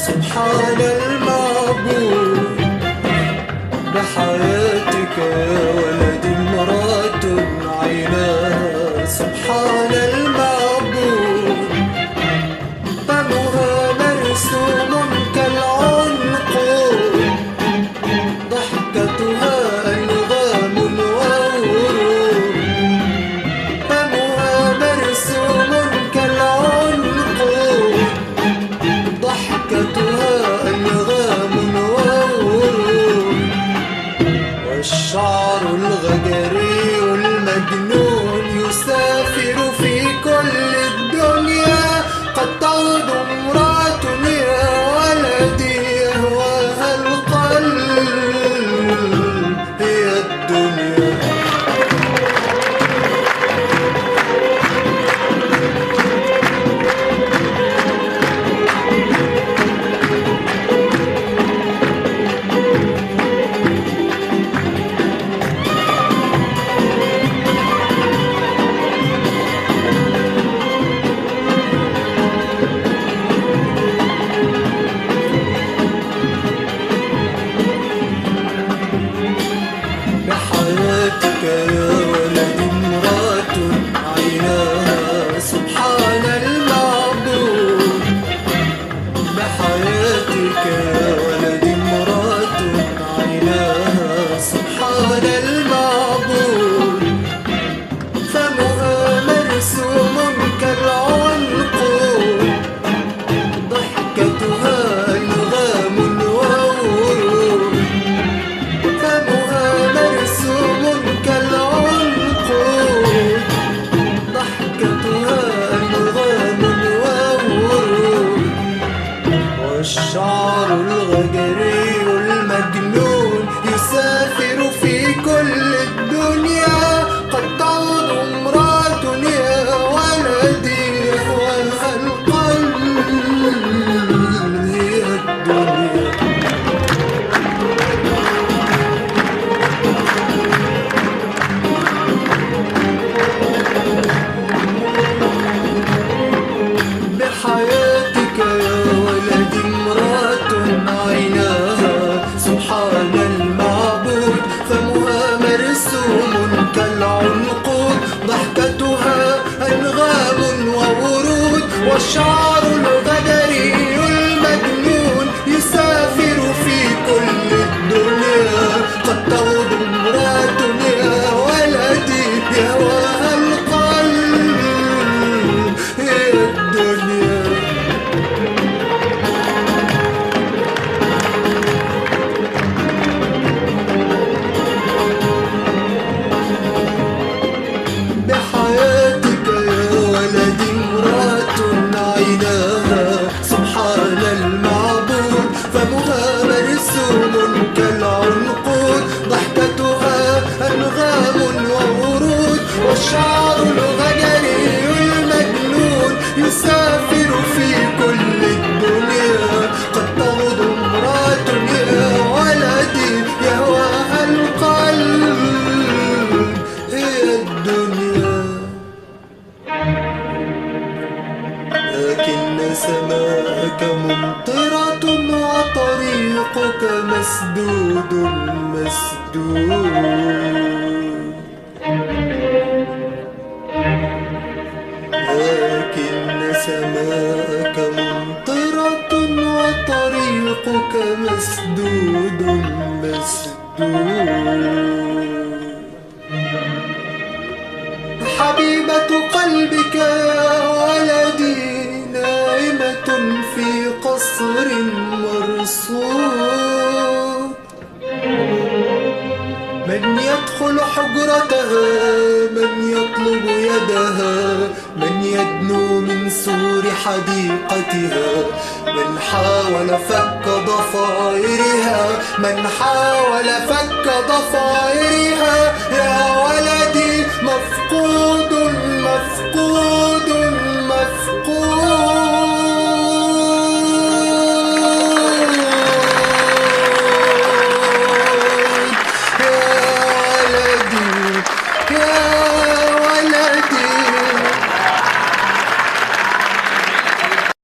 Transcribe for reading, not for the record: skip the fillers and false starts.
سبحان المعبود بحياتك يا ولد امرأة عيناها سبحان المعبود فمها مرسوم كالعنقود ضحكتها ألغام وورود فمها مرسوم كالعنقود ضحكتها ألغام وورود والشعر الغجري المجنون يسافر في كل الدنيا قد تعود امرأة يا ولدي يهواها القلب هي الدنيا بحياتك يا ولد امرأة عيناها سبحان المعبود بحياتك يا ولد امرأة عيناها سبحان المعبود فمها مرسوم كالعنقود ضحكتها ألغام وورود فمها مرسوم كالعنقود ضحكتها ألغام وورود والشعر الغجري المجنون يسافر في كل الدنيا قد تعود امرأة يا ولدي يهواها القلب هي الدنيا بحياتك يا ولد امرأة عيناها سبحان المعبود فمها مرسوم كالعنقود ضحكتها أنغام وورود والشعر الغجري المجنون يسافر في كل الدنيا قد تعود امرأة يا ولدي يهواها القلب هي الدنيا بحياتك يا ولد امرأة عيناها سبحان المعبود فمها مرسوم كالعنقود ضحكتها أنغام وورود والشعر الغجري المجنون يسافر في كل الدنيا قد تعود امرأة يا ولدي يهواها القلب هي الدنيا لكن سماءك ممطرة وطريقك مسدود لكن سماءك ممطرة وطريقك مسدود حبيبة قلبك يا ولدي نائمة في قصر مرصود من يدخل حجرتها من يطلب يدها من يدنو من سور حديقتها من حاول فك ضفائرها من حاول فك ضفائرها يا